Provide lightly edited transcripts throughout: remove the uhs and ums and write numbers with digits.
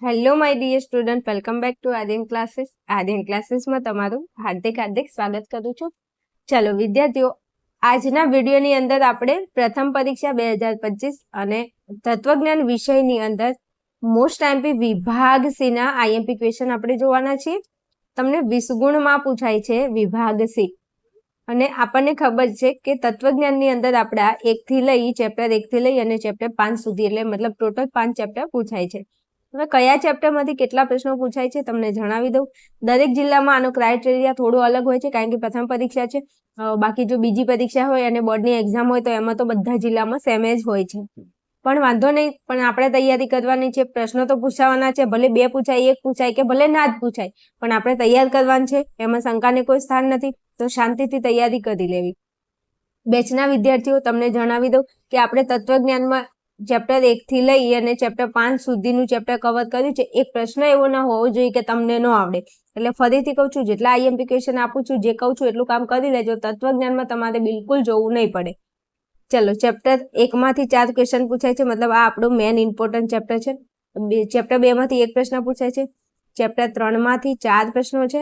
Hello my dear student, welcome back to Aryan classes. Aryan ક્લાસીસમાં તમારું હાર્દિક સ્વાગત કરું છું. ચલો વિદ્યાર્થીઓ, આજના વિડીયોની અંદર આપણે પ્રથમ પરીક્ષા 2025 અને તત્વજ્ઞાન વિષયની અંદર મોસ્ટ આઈએમપી વિભાગ સી ના આઈએમપી ક્વેશ્ચન આપણે જોવાના છીએ. તમને 20 ગુણમાં પૂછાય છે વિભાગ સી. અને આપણને ખબર છે કે તત્વજ્ઞાનની અંદર આપણા ચેપ્ટર 1 થી લઈ અને ચેપ્ટર 5 સુધી, એટલે મતલબ ટોટલ 5 ચેપ્ટર પૂછાય છે. હવે કયા ચેપ્ટરમાંથી કેટલા પ્રશ્નો પૂછાય છે તમને જણાવી દઉં. દરેક જિલ્લામાં આનો ક્રાઇટેરિયા થોડો અલગ હોય છે, કારણ કે પ્રથમ પરીક્ષા છે. બાકી જો બીજી પરીક્ષા હોય અને બોર્ડની એક્ઝામ હોય તો એમાં તો બધા જિલ્લામાં સેમ જ હોય છે. પણ વાંધો નહીં, પણ આપણે તૈયારી કરવાની છે. પ્રશ્નો તો પૂછાવાના છે, ભલે 2 પૂછાય, 1 પૂછાય કે ભલે ના જ પૂછાય, પણ આપણે તૈયાર કરવાનું છે. એમાં શંકાને કોઈ સ્થાન નથી, તો શાંતિથી તૈયારી કરી લેવી. બેચના વિદ્યાર્થીઓ તમને જણાવી દઉં કે આપણે તત્વજ્ઞાનમાં ચેપ્ટર 1 થી લઈ અને ચેપ્ટર 5 સુધીનું ચેપ્ટર કવર કર્યું છે. એક પ્રશ્ન એવો ના હોવો જોઈએ કે તમને ન આવડે. એટલે ફરીથી કહું છું, જેટલા આઈએમપી ક્વેશ્ચન આપું છું, જે કહું છું એટલું કામ કરી લેજો. તત્વજ્ઞાનમાં તમારે બિલકુલ જોવું નહીં પડે. ચલો, ચેપ્ટર 1 માંથી 4 ક્વેશ્ચન પૂછાય છે, મતલબ આ આપણું મેન ઇમ્પોર્ટન્ટ ચેપ્ટર છે. ચેપ્ટર 2 માંથી 1 પ્રશ્ન પૂછાય છે. ચેપ્ટર 3 માંથી 4 પ્રશ્નો છે.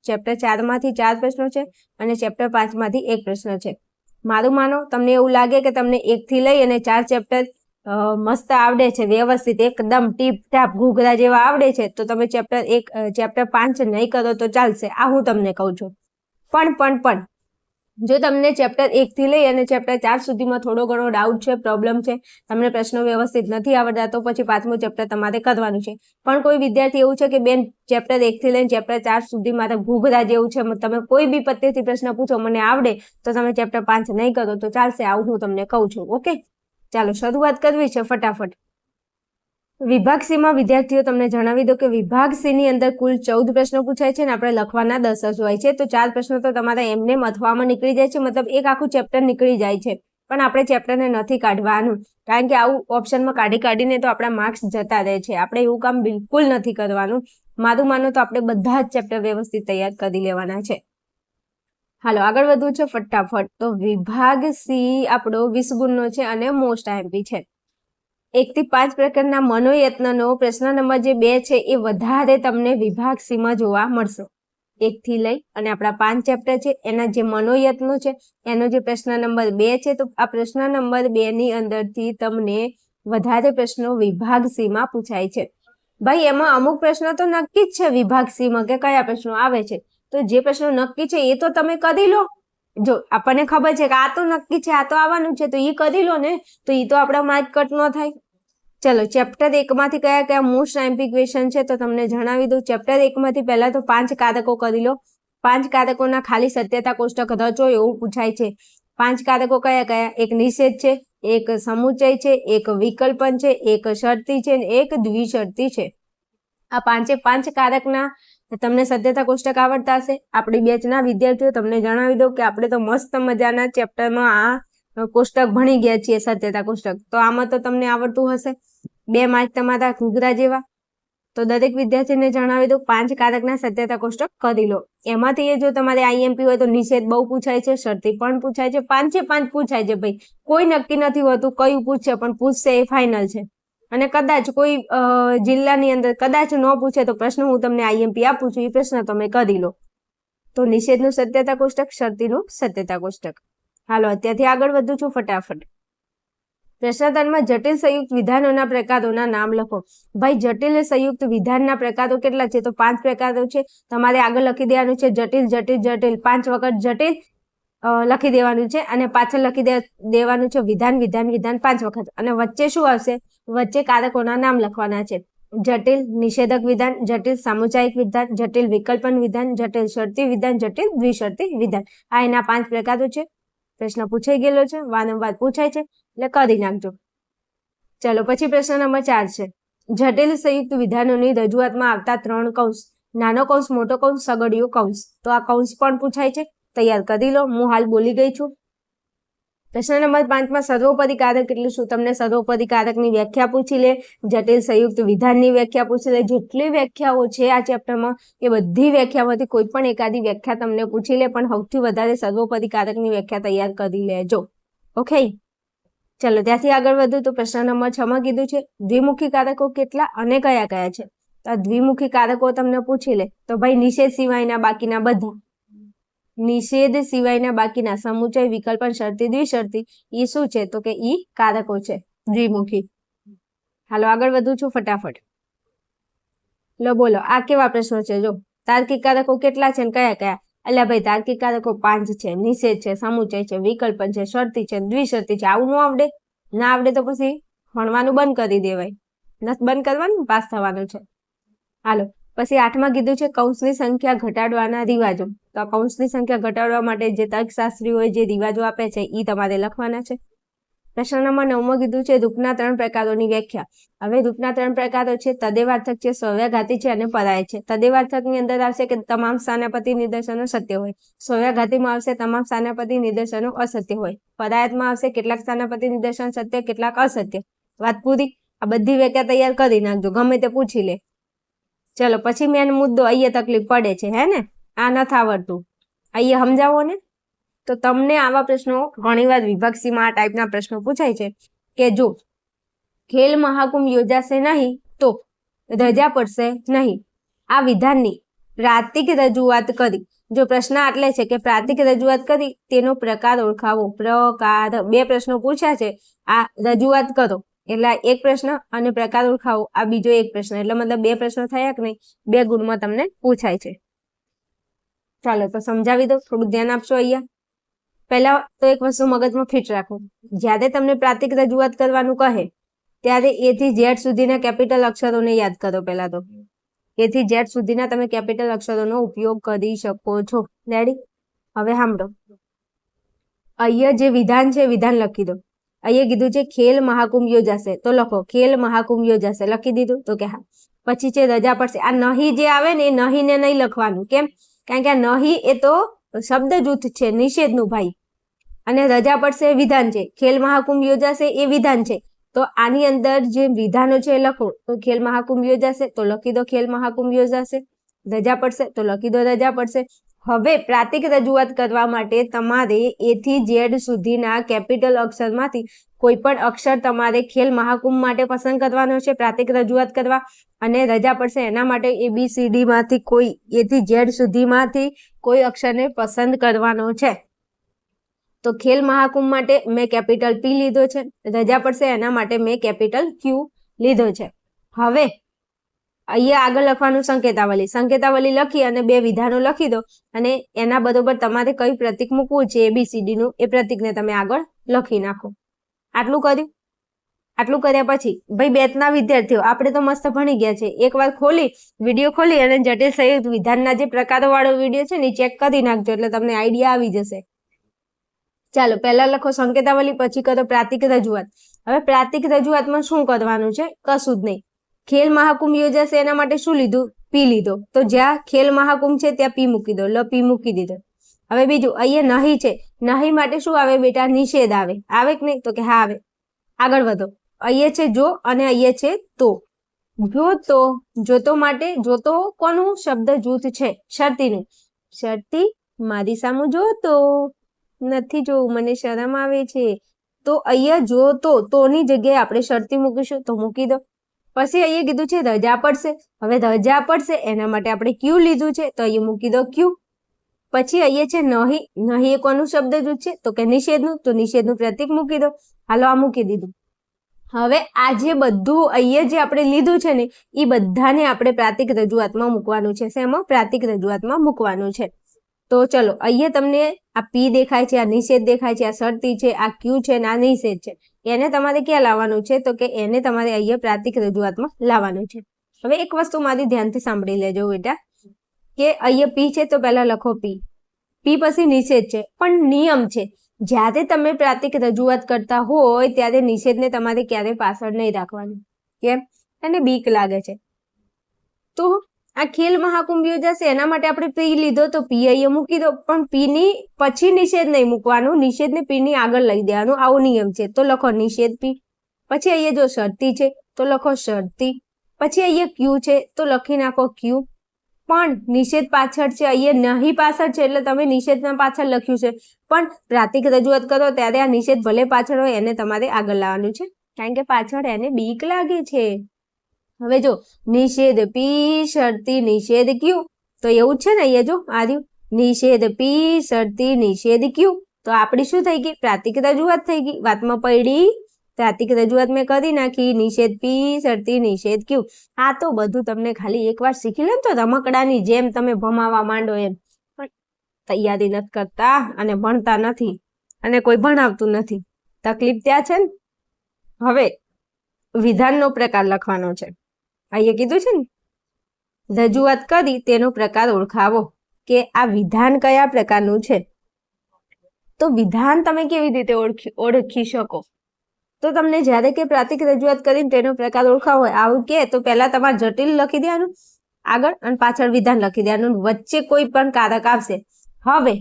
ચેપ્ટર 4 માંથી 4 પ્રશ્નો છે અને ચેપ્ટર 5 માંથી 1 પ્રશ્ન છે. મારું માનો, તમને એવું લાગે કે તમને 1 થી લઈ અને 4 ચેપ્ટર મસ્ત આવડે છે, વ્યવસ્થિત એકદમ ટીપ ટાપ ઘૂઘરા જેવા આવડે છે, તો તમે ચેપ્ટર 5 નહીં કરો તો ચાલશે. આ હું તમને કહું છું. પણ જો તમને ચેપ્ટર 1 થી લઈ અને ચેપ્ટર 4 સુધીમાં થોડો ઘણો ડાઉટ છે, પ્રોબ્લેમ છે, તમને પ્રશ્નો વ્યવસ્થિત નથી આવડતા, તો પછી 5મું ચેપ્ટર તમારે કરવાનું છે. પણ કોઈ વિદ્યાર્થી એવું છે કે બેન ચેપ્ટર 1 થી લઈને ચેપ્ટર 4 સુધી મારે ઘૂઘરા જેવું છે, તમે કોઈ બી પદ્ધતિથી પ્રશ્ન પૂછો મને આવડે, તો તમે ચેપ્ટર 5 નહીં કરો તો ચાલશે. આવું હું તમને કહું છું. ઓકે, ચાલો શરૂઆત કરવી છે ફટાફટ. વિભાગ સી માં વિદ્યાર્થીઓ તમને જણાવી દો કે વિભાગ સી ની અંદર કુલ 14 પ્રશ્નો પૂછાય છે અને આપણે લખવાના 10 જ હોય છે. તો 4 પ્રશ્નો તો તમારા એમને અથવામાં નીકળી જાય છે, મતલબ એક આખું ચેપ્ટર નીકળી જાય છે. પણ આપણે ચેપ્ટરને નથી કાઢવાનું, કારણ કે આવું ઓપ્શનમાં કાઢીને તો આપણા માર્ક્સ જતા રહે છે. આપણે એવું કામ બિલકુલ નથી કરવાનું. મારું માનો તો આપણે બધા જ ચેપ્ટર વ્યવસ્થિત તૈયાર કરી લેવાના છે. હાલો, આગળ વધવું છે ફટાફટ. તો વિભાગ સી આપણો 20 ગુણનો છે અને મોસ્ટ આઈએમપી છે. 1 થી 5 પ્રકારના મનોયત્નનો પ્રશ્ન નંબર જે 2 છે એ વધારે તમને વિભાગ સી માં જોવા મળશે. 1 થી લઈ અને આપણા 5 ચેપ્ટર છે, એના જે મનોયત્નો છે એનો જે પ્રશ્ન નંબર 2 છે, તો આ પ્રશ્ન નંબર 2 ની અંદરથી તમને વધારે પ્રશ્નો વિભાગ સી માં પૂછાય છે. ભાઈ એમાં અમુક પ્રશ્નો તો નક્કી જ છે વિભાગ સી માં કે કયા પ્રશ્નો આવે છે, તો જે પ્રશ્નો નક્કી છે એ તો તમે કરી લો. જો આપણને ખબર છે કે આ તો નક્કી છે, આ તો આવવાનું છે, તો એ કરી લો ને, તો એ તો આપણા માર્ક કટ ન થાય. ચલો, ચેપ્ટર 1 માંથી કયા મોસ્ટ આઈએમપી ક્વેશ્ચન છે તો તમને જણાવી દઉં. ચેપ્ટર 1 માંથી પહેલા તો 5 કારકો કરી લો. 5 કારકોના ખાલી સત્યતા કોષ્ટક રચો એવું પૂછાય છે. 5 કારકો કયા? એક નિષેધ છે, એક સમુચય છે, એક વિકલ્પન છે, એક શરતી છે અને એક દ્વિશરતી છે. આ 5 કારકના તમને સત્યતા કોષ્ટક આવડતા હશે. આપણી બેચના વિદ્યાર્થીઓ તમને જણાવી દઉં કે આપણે તો મસ્ત મજાના ચેપ્ટરમાં આ કોષ્ટક ભણી ગયા છીએ, સત્યતા કોષ્ટક. તો આમાં તો તમને આવડતું હશે. 2 માર્ક તમારા ઘૂઘરા જેવા. તો દરેક વિદ્યાર્થીને જણાવી દઉં 5 કારકના સત્યતા કોષ્ટક કરી લો. એમાંથી જો તમારે આઈએમપી હોય તો નિષેધ બહુ પૂછાય છે, શરતી પણ પૂછાય છે, 5 પૂછાય છે. ભાઈ કોઈ નક્કી નથી હોતું કયું પૂછશે, પણ પૂછશે એ ફાઇનલ છે. અને કદાચ કોઈ જિલ્લાની અંદર કદાચ ન પૂછે તો પ્રશ્ન હું તમને આઈએમપી આપું છું, એ પ્રશ્ન તમે કરી લો. તો નિષેધનું સત્યતા કોષ્ટક, શરતીનું સત્યતા કોષ્ટક. હાલો, અત્યારથી આગળ વધું છું ફટાફટ. પ્રશ્નોત્તરમાં જટિલ સંયુક્ત વિધાનોના પ્રકારોના નામ લખો. ભાઈ જટિલ સંયુક્ત વિધાનના પ્રકારો કેટલા છે? તો 5 પ્રકારો છે. તમારે આગળ લખી દેવાનું છે જટિલ 5 વખત જટિલ લખી દેવાનું છે અને પાછળ લખી દેવાનું છે વિધાન 5 વખત. અને વચ્ચે શું આવશે? વચ્ચે કારકોના નામ લખવાના છે. જટિલ નિષેધક વિધાન, જટિલ સામુદાયિક વિધાન, જટિલ વિકલ્પન વિધાન, જટિલ શરતી વિધાન, જટિલ દ્વિશરતી વિધાન. આ એના 5 પ્રકારો છે. પ્રશ્ન પૂછાઈ ગયેલો છે, વારંવાર પૂછાય છે, એટલે કરી નાખજો. ચલો, પછી પ્રશ્ન નંબર 4 છે. જટિલ સંયુક્ત વિધાનોની રજૂઆતમાં આવતા 3 કૌંસ, નાનો કૌંસ, મોટો કૌંસ, સગડિયો કૌંસ. તો આ કૌંસ પણ પૂછાય છે, તૈયાર કરી લો. હું હાલ બોલી ગઈ છું. પ્રશ્ન નંબર 5 માં સર્વોપરી કારક એટલે શું? તમને સર્વોપરી કારકની વ્યાખ્યા પૂછી લે, જટિલ સંયુક્ત વિધાનની વ્યાખ્યા પૂછી લે. જેટલી વ્યાખ્યાઓ છે આ ચેપ્ટરમાં એ બધી વ્યાખ્યામાંથી કોઈ પણ એકાદી વ્યાખ્યા તમને પૂછી લે, પણ સૌથી વધારે સર્વોપરી કારકની વ્યાખ્યા તૈયાર કરી લેજો. ઓકે, ચલો ત્યાંથી આગળ વધુ. તો પ્રશ્ન નંબર 6 માં કીધું છે દ્વિમુખી કારકો કેટલા અને કયા છે? તો દ્વિમુખી કારકો તમને પૂછી લે તો ભાઈ નિષેધ સિવાયના બાકીના બધા, નિષેધ સિવાયના બાકીના સમુચય, વિકલ્પન, શરતી, દ્વિશરતી એ શું છે તો કે ઈ કારકો છે દ્વિમુખી. હાલો આગળ વધું છું ફટાફટ. લો બોલો આ કેવા પ્રશ્નો છે? જો તાર્કિક કારકો કેટલા છે ને કયા કયા? એટલે ભાઈ તાર્કિક કારકો 5 છે, નિષેધ છે, સમુચય છે, વિકલ્પન છે, શરતી છે, દ્વિશરતી છે. આવું ન આવડે? ના આવડે તો પછી ભણવાનું બંધ કરી દેવાય. નથી બંધ કરવાનું, પાસ થવાનું છે. હાલો પછી 8માં કીધું છે કૌંસની સંખ્યા ઘટાડવાના રિવાજો. તો આ કૌંસની સંખ્યા ઘટાડવા માટે જે તર્કશાસ્ત્રીઓએ જે રિવાજો આપે છે એ તમારે લખવાના છે. પ્રશ્ન નંબર 9માં કીધું છે રૂપના 3 પ્રકારોની વ્યાખ્યા. હવે રૂપના 3 પ્રકારો છે તદેવાર્થક છે, સ્વવ્યાઘાતી છે અને પરાય છે. તદેવાર્થકની અંદર આવશે કે તમામ સ્થાનાપતિ નિદર્શનો સત્ય હોય. સ્વવ્યાઘાતીમાં આવશે તમામ સ્થાનાપતિ નિદર્શનો અસત્ય હોય. પરાયતમાં આવશે કેટલાક સ્થાનાપતિ નિદર્શન સત્ય, કેટલાક અસત્ય. વાત પૂરી. આ બધી વ્યાખ્યા તૈયાર કરી નાખજો, ગમે તે પૂછી લે. ચલો પછી મેન મુદ્દો, અહીંયા તકલીફ પડે છે હે ને, આ નથી આવડતું, અહીંયા સમજાવો ને. તો તમને આવા પ્રશ્નો ઘણીવાર વિભાગ સીમાં આ ટાઈપના પ્રશ્નો પૂછાય છે કે જો ખેલ મહાકુંભ યોજાશે નહીં તો રજા પડશે નહીં. આ વિધાનની પ્રાતિક રજૂઆત કરી. જો પ્રશ્ન આટલે છે કે પ્રાતિક રજૂઆત કરી તેનો પ્રકાર ઓળખાવો. પ્રકાર 2 પ્રશ્નો પૂછ્યા છે. આ રજૂઆત કરો એટલે એક પ્રશ્ન અને પ્રકાર ઓળખાવો આ બીજો એક પ્રશ્ન, એટલે મતલબ 2 પ્રશ્નો થયા કે નહીં, 2 ગુણમાં તમને પૂછાય છે. ચાલો તો સમજાવી દો, થોડું ધ્યાન આપશો. અહીંયા પહેલા તો એક વસ્તુ મગજમાં ફિટ રાખો, જ્યારે તમને પ્રાતિક રજૂઆત કરવાનું કહે ત્યારે A થી Z સુધીના કેપિટલ અક્ષરોને યાદ કરો. પહેલા તો A થી Z સુધીના તમે કેપિટલ અક્ષરોનો ઉપયોગ કરી શકો છો. રેડી? હવે સાંભળો, અહીંયા જે વિધાન છે વિધાન લખી દો. અહીંયા કીધું છે ખેલ મહાકુંભ યોજાશે તો લખો ખેલ મહાકુંભ યોજાશે, લખી દીધું તો કે હા. પછી છે રજા પડશે. આ નહીં જે આવે ને એ નહીં ને નહીં લખવાનું. કેમ? કારણ કે આ નહીં એ તો શબ્દ જૂથ છે નિષેધનું ભાઈ, અને રજા પડશે વિધાન છે. ખેલ મહાકુંભ યોજાશે એ વિધાન છે. તો આની અંદર જે વિધાનો છે એ લખો. તો ખેલ મહાકુંભ યોજાશે તો લખી દો ખેલ મહાકુંભ યોજાશે. રજા પડશે તો લખી દો રજા પડશે. હવે પ્રાતિક રજૂઆત કરવા માટે તમારે A થી Z સુધીના કેપિટલ અક્ષરમાંથી કોઈ પણ અક્ષર તમારે ખેલ મહાકુંભ માટે પસંદ કરવાનો છે પ્રાતિક રજૂઆત કરવા, અને રજા પડશે એના માટે ABCD માંથી કોઈ A થી Z સુધીમાંથી કોઈ અક્ષરને પસંદ કરવાનો છે. તો ખેલ મહાકુંભ માટે મેં કેપિટલ P લીધો છે, રજા પડશે એના માટે મેં કેપિટલ Q લીધો છે. હવે અહીંયા આગળ લખવાનું સંકેતાવલી. સંકેતાવલી લખી અને 2 વિધાનો લખી દો, અને એના બરોબર તમારે કઈ પ્રતીક મૂકવું છે ABCD નું એ પ્રતીકને તમે આગળ લખી નાખો. આટલું કર્યું? આટલું કર્યા પછી ભાઈ 2ના વિદ્યાર્થીઓ આપણે તો મસ્ત ભણી ગયા છે. એકવાર ખોલી વિડીયો ખોલી અને જટિલ સંયુક્ત વિધાનના જે પ્રકારો વાળો વિડીયો છે ને ચેક કરી નાખજો, એટલે તમને આઈડિયા આવી જશે. ચાલો પહેલા લખો સંકેતાવલી, પછી કરો પ્રાતિક રજૂઆત. હવે પ્રાતિક રજૂઆતમાં શું કરવાનું છે? કશું જ નહીં. ખેલ મહાકુંભ યોજાશે એના માટે શું લીધું? P લીધો. તો જ્યાં ખેલ મહાકુંભ છે ત્યાં P મૂકી દો. લો P મૂકી દીધો. હવે બીજું અહીંયા નહીં છે, નહીં માટે શું આવે બેટા? નિષેધ આવે. આવે કે નહીં? તો કે હા આવે. આગળ વધો. અહીંયા છે જો અને અહીંયા છે તો. જો તો, જોતો માટે, જોતો કોનું શબ્દ જૂથ છે? શરતીનું. શરતી મારી સામું જોતો નથી જોવું, મને શરમ આવે છે. તો અહીંયા જો તોની જગ્યાએ આપણે શરતી મૂકીશું તો મૂકી દો. પછી અહીંયા કીધું છે રજા પડશે. હવે રજા પડશે એના માટે આપણે Q લીધું છે તો અહીંયા મૂકી દો Q. પછી અહીંયા છે નહીં. નહીં એ કોનું શબ્દ જૂથ છે? તો કે નિષેધનું. તો નિષેધનું પ્રતીક મૂકી દો. હાલો આ મૂકી દીધું. હવે આ જે બધું અહીંયા જે આપણે લીધું છે ને એ બધાને આપણે પ્રાતિક રજૂઆતમાં મૂકવાનું છે. શેમાં? પ્રાતિક રજૂઆતમાં મૂકવાનું છે. તો ચલો અહીંયા તમને આ P દેખાય છે, આ નિષેધ દેખાય છે, આ શરતી છે, આ Q છે ને આ નિષેધ છે. એને તમારે ક્યાં લાવવાનું છે? તો કે એને તમારે અહીંયા પ્રાતિક રજૂઆતમાં લાવવાનું છે. હવે એક વસ્તુ મારી ધ્યાનથી સાંભળી લેજો બેટા, કે અહીંયા P છે તો પહેલા લખો P. P પછી નિષેધ છે, પણ નિયમ છે જ્યારે તમે પ્રાતિક રજૂઆત કરતા હોય ત્યારે નિષેધને તમારે ક્યારેય પાછળ નહીં રાખવાનું. કેમ? એને બીક લાગે છે. તો આ ખેલ મહાકુંભ યોજાશે એના માટે આપણે P લીધો તો P અહીંયા મૂકી દો, પણ P ની પછી નિષેધ નહીં મૂકવાનું, નિષેધને P ની આગળ લઈ દેવાનું, આવો નિયમ છે. તો લખો નિષેધ P. પછી અહીંયા જો શરતી છે તો લખો શરતી. પછી અહીંયા Q છે તો લખી નાખો Q. પણ નિષેધ પાછળ છે, અહીંયા નહીં પાછળ છે એટલે તમે નિષેધના પાછળ લખ્યું છે, પણ પ્રાતિક રજૂઆત કરો ત્યારે આ નિષેધ ભલે પાછળ હોય એને તમારે આગળ લાવવાનું છે, કારણ કે પાછળ એને બીક લાગે છે. હવે જો નિષેધ પી શરતી નિષેધ ક્યુ, તો એવું છે ને અહીંયા જો આ રહ્યું નિષેધ પી શરતી નિષેધ ક્યુ, તો આપણી શું થઈ ગઈ પ્રાતિક રજૂઆત થઈ ગઈ, વાતમાં પડી પ્રાતિક રજૂઆત મેં કરી નાખી, નિષેધ પી શરતી નિષેધ ક્યુ. આ તો બધું તમને ખાલી એકવાર શીખી લે તો રમકડાની જેમ તમે ભમાવા માંડો એમ, પણ તૈયારી નથી કરતા અને ભણતા નથી અને કોઈ ભણાવતું નથી, તકલીફ ત્યાં છે ને. હવે વિધાનનો પ્રકાર લખવાનો છે. અહીંયા કીધું છે ને રજૂઆત કરી તેનો પ્રકાર ઓળખાવો, કે આ વિધાન કયા પ્રકારનું છે. તો વિધાન તમે કેવી રીતે ઓળખી શકો, તો તમને જ્યારે કે પ્રાતિક રજૂઆત કરીને તેનો પ્રકાર ઓળખાવો હોય આવું કે તો પહેલા તમારે જટિલ લખી દેવાનું આગળ અને પાછળ વિધાન લખી દેવાનું, વચ્ચે કોઈ પણ કારક આવશે. હવે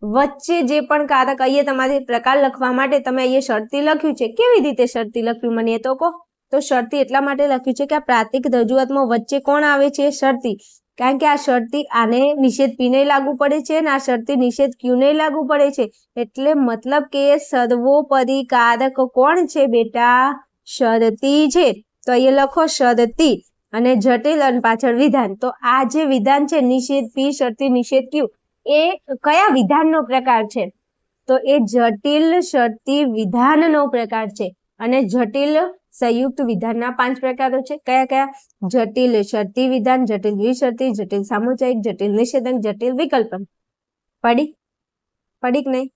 વચ્ચે જે પણ કારક અહીંયા તમારે પ્રકાર લખવા માટે તમે અહીંયા શરતી લખ્યું છે, કેવી રીતે શરતી લખ્યું મને એ તો કહો. તો શરતી એટલા માટે લખ્યું છે કે આ પ્રાતિક રજૂઆતમાં વચ્ચે કોણ આવે છે શરતી, કારણ કે આ શરતી આને નિષેધ પી ને લાગુ પડે છે અને આ શરતી નિષેધ ક્યુ ને લાગુ પડે છે, એટલે મતલબ કે સર્વોપરી કારક કોણ છે બેટા શરતી છે. તો અહીંયા લખો શરતી અને જટિલ અને પાછળ વિધાન. તો આ જે વિધાન છે નિષેધ પી શરતી નિષેધ ક્યુ એ કયા વિધાનનો પ્રકાર છે, તો એ જટિલ શરતી વિધાનનો પ્રકાર છે. અને જટિલ સંયુક્ત વિધાનના 5 પ્રકારો છે. કયા કયા? જટિલ શરતી વિધાન, જટિલ દ્વિશરતી, જટિલ સામુચ્ચયિક, જટિલ નિષેધક, જટિલ વિકલ્પન. પડી કે નહીં?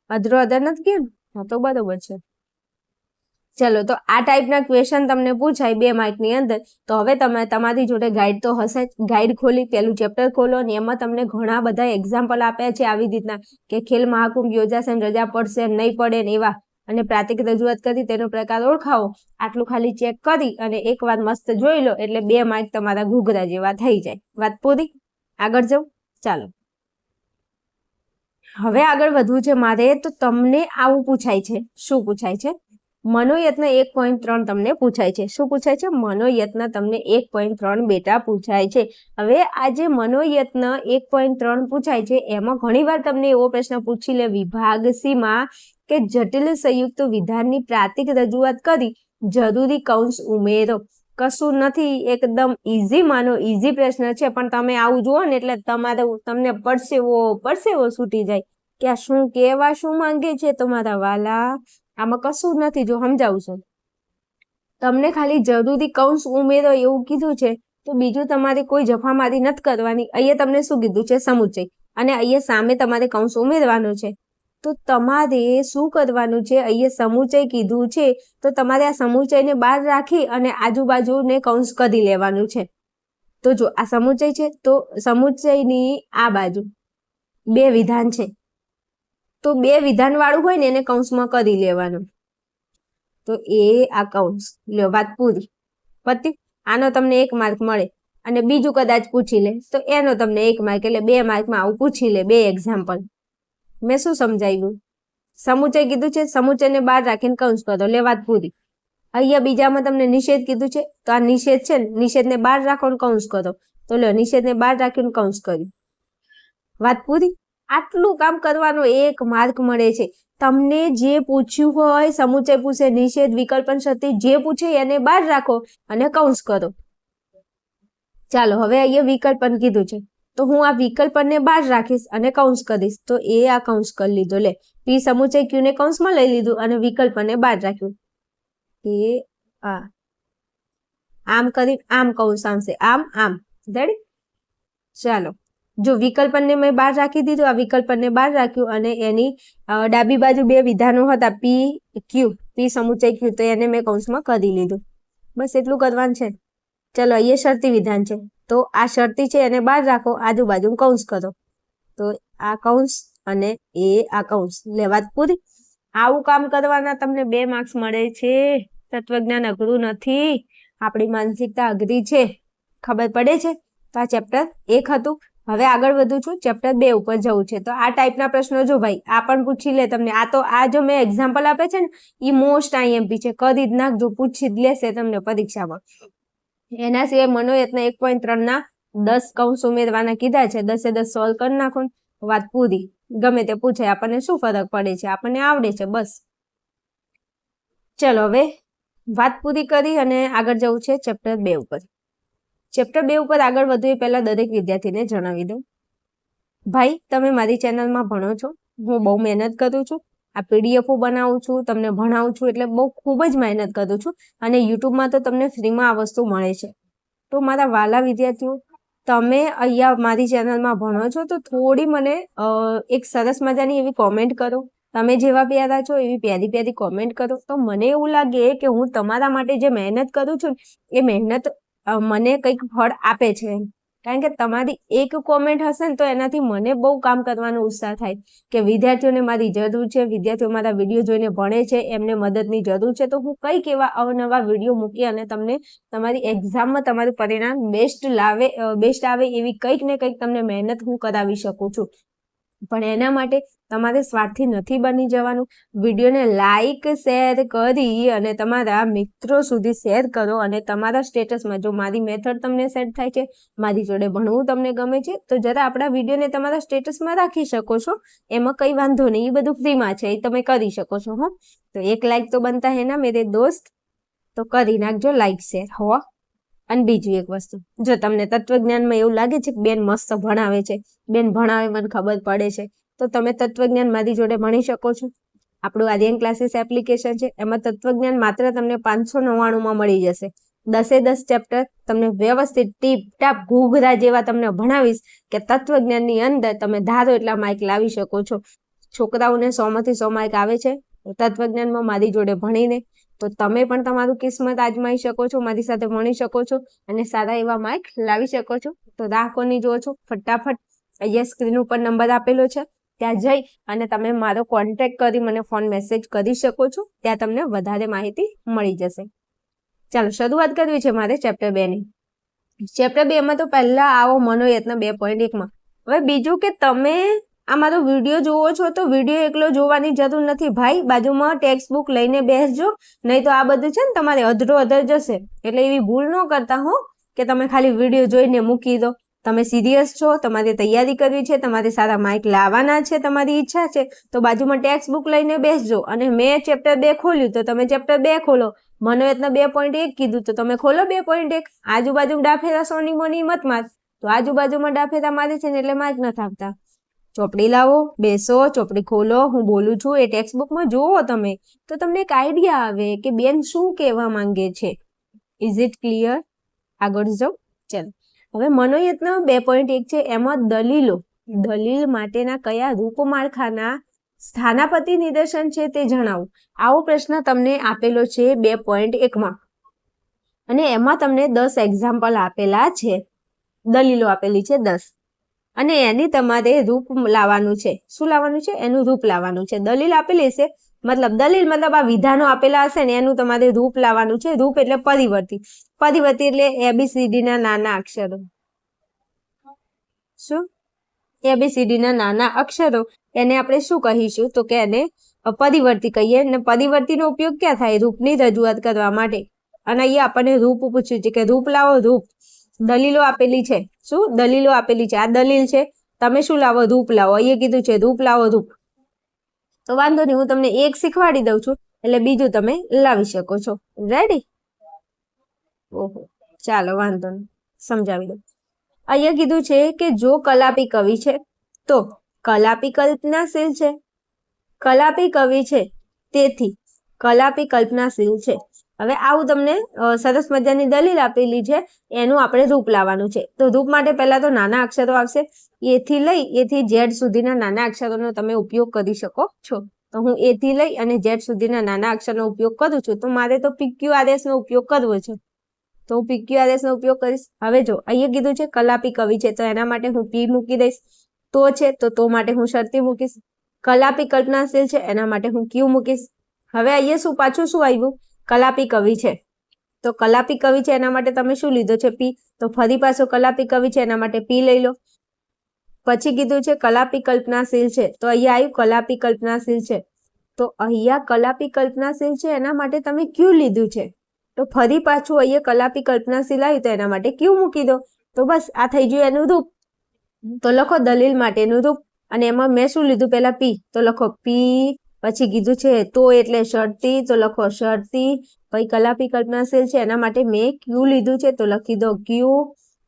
અધરો અધર નથી ગયો ને? હા તો બરોબર છે. ચલો, તો આ ટાઈપના ક્વેશ્ચન તમને પૂછાય 2 માર્કની અંદર. તો હવે તમે તમારી જોડે ગાઈડ તો હશે જ, ગાઈડ ખોલી પેલું ચેપ્ટર ખોલો ને એમાં તમને ઘણા બધા એક્ઝામ્પલ આપ્યા છે આવી રીતના કે ખેલ મહાકુંભ યોજાશે ને રજા પડશે નહીં પડે ને એવા, અને પ્રાતિક રજૂઆત કરી તેનો પ્રકાર ઓળખાવો. આટલું ખાલી ચેક કરી અને એકવાર મસ્ત જોઈ લો એટલે 2 માર્ક તમારા ઘૂઘરા જેવા થઈ જાય. વાત પૂરી? આગળ જાઉં? ચાલો, હવે આગળ વધવું છે મારે. તો તમને આવું પૂછાય છે, શું પૂછાય છે? મનોયત્ન 1.3 તમને પૂછાય છે. શું પૂછાય છે? મનોયત્ન તમને 1.3 બેટા પૂછાય છે. હવે આ જે મનોયત્ન 1.3 પૂછાય છે એમાં ઘણીવાર તમને એવો પ્રશ્ન પૂછી લે વિભાગ સી માં કે જટિલ સંયુક્ત વિધાનની પ્રાતિક રજૂઆત કરી જરૂરી કૌંસ ઉમેરો. કશું નથી, એકદમ ઈઝી માનો ઈઝી પ્રશ્ન છે, પણ તમે આવું જુઓ ને એટલે તમને પરસેવો છૂટી જાય કે આ શું કહેવા શું માંગે છે તમારા વાલા. આમાં કશું નથી, જો સમજાવું છું તમને, ખાલી જરૂરી કૌંસ ઉમેરો એવું કીધું છે. તો બીજું તમારે કોઈ જફામારી નથી કરવાની. અહીંયા તમને શું કીધું છે? સમુચ્ચય, અને અહીંયા સામે તમારે કૌંસ ઉમેરવાનો છે. તો તમારે શું કરવાનું છે? અહીંયા સમુચ્ચય કીધું છે તો તમારે આ સમુચ્ચયને બહાર રાખી અને આજુબાજુને કૌંસ કરી લેવાનું છે. તો જો આ સમુચ્ચય છે તો સમુચ્ચયની આ બાજુ 2 વિધાન છે, તો 2 વિધાન વાળું હોય ને એને કૌંસમાં કરી લેવાનું. તો એ આ કૌંસ લ્યો, વાત પૂરી. પતી? આનો તમને 1 માર્ક મળે. અને બીજું કદાચ પૂછી લે તો એનો તમને 1 માર્ક, એટલે 2 માર્કમાં આવું પૂછી લે 2 એક્ઝામ્પલ. મેં શું સમજાવ્યું? સમુચ્ચય કીધું છે, સમુચ્ચયને બહાર રાખીને કૌંસ કરો, લે વાત પૂરી. અહીંયા બીજામાં તમને નિષેધ કીધું છે તો આ નિષેધ છે ને, નિષેધને બહાર રાખો ને કૌંસ કરો, તો લ્યો નિષેધને બહાર રાખીને કૌંસ કર્યું. વાત પૂરી? આટલું કામ કરવાનું 1 માર્ક મળે છે. તમને જે પૂછ્યું હોય, સમુચ્ચય પૂછે, નિષેધ, વિકલ્પન, શરતી જે પૂછે એને બહાર રાખો અને કૌંસ કરો. ચાલો, હવે અહીંયા વિકલ્પન કીધું છે તો હું આ વિકલ્પનને બહાર રાખીશ અને કૌંસ કરીશ. તો એ આ કૌંસ કરી લીધો, લે પી સમુચ્ચય ક્યુ ને કૌંસમાં લઈ લીધું અને વિકલ્પનને બહાર રાખ્યું. એ આમ કરી આમ કૌંસ આવશે, આમ આમ. રેડી? ચાલો, જો વિકલ્પનને મેં બહાર રાખી દીધું, આ વિકલ્પનને બહાર રાખ્યું અને એની ડાબી બાજુ 2 વિધાનો હતા પી ક્યુ, પી સમુચ્ચય ક્યુ, તો એને મેં કૌંસમાં કરી લીધું. બસ એટલું કરવાનું છે. ચલો, અહીંયા શરતી વિધાન છે તો આ શરતી છે એને બહાર રાખો, આજુબાજુ કૌંસ કરો. તો આ કૌંસ અને એ આ કૌંસ, લે વાત પૂરી. આવું કામ કરવાના તમને 2 માર્ક્સ મળે છે. તત્વજ્ઞાન અઘરું નથી, આપણી માનસિકતા અઘરી છે, ખબર પડે છે? તો આ ચેપ્ટર 1 હતું. હવે આગળ વધું છું, ચેપ્ટર 2 ઉપર જવું છે. તો આ ટાઈપના પ્રશ્નો જો ભાઈ આ પણ પૂછી લે તમને. આ તો આ જો મેં એક્ઝામ્પલ આપે છે ને એ મોસ્ટ IMP છે, કરી જ નાખજો, પૂછી જ લેશે તમને પરીક્ષામાં. એના સિવાય મનોયત્ન 1.3 ના 10 કૌંસ ઉમેરવાના કીધા છે, 10 એ 10 સોલ્વ કરી નાખો, વાત પૂરી. ગમે તે પૂછે, આપણને શું ફરક પડે છે, આપણને આવડે છે બસ. ચલો, હવે વાત પૂરી કરી અને આગળ જવું છે ચેપ્ટર 2 ઉપર. ચેપ્ટર 2 ઉપર આગળ વધુ એ પહેલા દરેક વિદ્યાર્થીને જણાવી દઉં, ભાઈ તમે મારી ચેનલમાં ભણો છો, હું બહુ મહેનત કરું છું, આ પીડીએફ બનાવું છું, તમને ભણાવું છું, એટલે બહુ ખૂબ જ મહેનત કરું છું અને યુટ્યુબમાં તો તમને ફ્રીમાં આ વસ્તુ મળે છે. તો મારા વાલા વિદ્યાર્થીઓ, તમે અહીંયા મારી ચેનલમાં ભણો છો તો થોડી મને એક સરસ મજાની એવી કોમેન્ટ કરો. તમે જેવા પ્યારા છો એવી પ્યારી પ્યારી કોમેન્ટ કરો તો મને એવું લાગે કે હું તમારા માટે જે મહેનત કરું છું એ મહેનત મને કંઈક ફળ આપે છે. કારણ કે તમારી એક કોમેન્ટ હશે ને તો એનાથી મને બહુ કામ કરવાનો ઉત્સાહ થાય કે વિદ્યાર્થીઓને મારી જરૂર છે, વિદ્યાર્થીઓ મારા વિડીયો જોઈને ભણે છે, એમને મદદની જરૂર છે, તો હું કંઈક એવા અવનવા વિડીયો મૂકી અને તમને તમારી એક્ઝામમાં તમારું પરિણામ બેસ્ટ આવે એવી કંઈક ને કંઈક તમને મહેનત હું કરાવી શકું છું. પણ એના માટે તમારે સ્વાર્થી નથી બની જવાનું. વિડીયોને લાઈક શેર કરી અને તમારા મિત્રો સુધી શેર કરો અને તમારા સ્ટેટસમાં જો મારી મેથડ તમને સેટ થાય છે, મારી જોડે ભણવું તમને ગમે છે તો જરા આપણા વિડીયોને તમારા સ્ટેટસમાં રાખી શકો છો. એમાં કંઈ વાંધો નહીં, એ બધું ફ્રીમાં છે, એ તમે કરી શકો છો. હો તો એક લાઈક તો બનતા હે ના મેરે દોસ્ત, તો કરી નાખજો લાઈક શેર. હો અને બીજું એક વસ્તુ, જો તમને તત્વજ્ઞાનમાં એવું લાગે છે કે બેન મસ્ત ભણાવે છે, બેન ભણાવે મને ખબર પડે છે, તો તમે તત્વજ્ઞાન મારી જોડે ભણી શકો છો. આપણું આર્યન ક્લાસીસ એપ્લિકેશન છે, એમાં તત્વજ્ઞાન માત્ર તમને 599માં મળી જશે. 10 ચેપ્ટર તમને વ્યવસ્થિત ટીપ ટાપ ઘૂઘરા જેવા તમને ભણાવીશ કે તત્વજ્ઞાનની અંદર તમે ધારો એટલા માર્ક લાવી શકો છો. છોકરાઓને 100માંથી 100 માર્ક આવે છે તત્વજ્ઞાનમાં મારી જોડે ભણીને, તો તમે પણ તમારું કિસ્મત આજમાઈ શકો છો, મારી સાથે ભણી શકો છો અને સારા એવા માર્ક લાવી શકો છો. તો રાહ કોની જુઓ છો? ફટાફટ અહીંયા સ્ક્રીન ઉપર નંબર આપેલો છે, ત્યાં જઈ અને તમે મારો કોન્ટેક્ટ કરી મને ફોન મેસેજ કરી શકો છો. ત્યાં તમને વધારે માહિતી મળી જશે. ચાલો શરૂઆત કરવી છે મારે ચેપ્ટર 2 ની. ચેપ્ટર 2 માં તો પહેલા આવો મનોયત્ન 2.1 માં. હવે બીજું કે તમે આ મારો વિડીયો જોવો છો તો વિડીયો એકલો જોવાની જરૂર નથી ભાઈ, બાજુમાં ટેક્સ્ટ બુક લઈને બેસજો, નહીં તો આ બધું છે ને તમારે અધરો અધર જશે. એટલે એવી ભૂલ ન કરતા હો કે તમે ખાલી વિડીયો જોઈને મૂકી દો. તમે સિરિયસ છો, તમારે તૈયારી કરવી છે, તમારે સારા માર્ક લાવવાના છે, તમારી ઈચ્છા છે, તો બાજુમાં ટેક્સ્ટ બુક લઈને બેસજો. અને મેં ચેપ્ટર 2 ખોલ્યું તો તમે ચેપ્ટર 2 ખોલો. મનોયત્ન 2.1 કીધું તો તમે ખોલો 2.1. આજુબાજુ ડાફેરા સોની મોની મત માર, તો આજુબાજુમાં ડાફેરા મારે છે ને એટલે માર્ક નથી આવતા. ચોપડી લાવો, બેસો, ચોપડી ખોલો, હું બોલું છું એ ટેક્સ્ટ બુકમાં જોવો તમે, તો તમને એક આઈડિયા આવે કે બેન શું કહેવા માંગે છે. Is it clear? આગળ જાઓ. ચાલો હવે મનોયત્ન 2.1 છે, એમાં દલીલ માટેના કયા રૂપમાળખાના સ્થાનાપતિ નિદર્શન છે તે જણાવો. આવો પ્રશ્ન તમને આપેલો છે 2.1માં અને એમાં તમને 10 એક્ઝામ્પલ આપેલા છે, દલીલો આપેલી છે 10 અને એની તમારે રૂપ લાવવાનું છે. શું લાવવાનું છે? એનું રૂપ લાવવાનું છે. દલીલ આપેલી છે મતલબ આ વિધાનો આપેલા હશે ને એનું તમારે રૂપ લાવવાનું છે. રૂપ એટલે પરિવર્તી એટલે ABCD ના નાના અક્ષરો. શું? ABCD ના નાના અક્ષરો એને આપણે શું કહીશું? તો કે એને પરિવર્તી કહીએ. અને પરિવર્તીનો ઉપયોગ ક્યાં થાય? રૂપની રજૂઆત કરવા માટે. અને અહીંયા આપણને રૂપ પૂછ્યું છે કે રૂપ લાવો. રૂપ દલીલો આપેલી છે. શું દલીલો આપેલી છે? આ દલીલ છે, તમે શું લાવો? રૂપ લાવો. અહીંયા કીધું છે રૂપ લાવો. રૂપ તો વાંધો નહીં, હું તમને એક શીખવાડી દઉં છું એટલે બીજું તમે લાવી શકો છો. રેડી? ઓહો ચાલો વાંધો નહીં, સમજાવી દઉં. અહીંયા કીધું છે કે જો કલાપી કવિ છે તો કલાપી કલ્પનાશીલ છે. કલાપી કવિ છે તેથી કલાપી કલ્પનાશીલ છે. હવે આવું તમને સરસ મજાની દલીલ આપેલી છે, એનું આપણે રૂપ લાવવાનું છે. તો રૂપ માટે પહેલા તો નાના અક્ષરો આવશે. A થી લઈ A થી Z સુધીના નાના અક્ષરોનો તમે ઉપયોગ કરી શકો છો. તો હું A થી લઈ અને Z સુધીના નાના અક્ષરનો ઉપયોગ કરું છું, તો મારે તો PQRS નો ઉપયોગ કરવો છે, તો હું PQRS નો ઉપયોગ કરીશ. હવે જો અહીંયા કીધું છે કલાપી કવિ છે, તો એના માટે હું P મૂકી દઈશ. તો છે તો માટે હું શરતી મૂકીશ. કલાપી કલ્પનાશીલ છે એના માટે હું Q મૂકીશ. હવે અહીંયા શું પાછું શું આવ્યું? કલાપી કવિ છે, તો કલાપી કવિ છે એના માટે તમે શું લીધો છે? P. તો ફરી પાછો કલાપી કવિ છે એના માટે P લઈ લો. પછી કીધું છે કલાપી કલ્પનાશીલ છે, તો અહીંયા આવ્યું કલાપી કલ્પનાશીલ છે, તો અહીંયા કલાપી કલ્પનાશીલ છે એના માટે તમે Q લીધું છે. તો ફરી પાછું અહીંયા કલાપી કલ્પનાશીલ આવ્યું તો એના માટે Q મૂકી દો. તો બસ આ થઈ ગયું એનું રૂપ. તો લખો દલીલ માટેનું રૂપ. અને એમાં મેં શું લીધું? પહેલા P, તો લખો P. પછી કીધું છે તો એટલે શરતી, તો લખો શરતી. પછી કલાપી કલ્પનાશીલ છે એના માટે મેં ક્યુ લીધું છે તો લખી દો ક્યુ.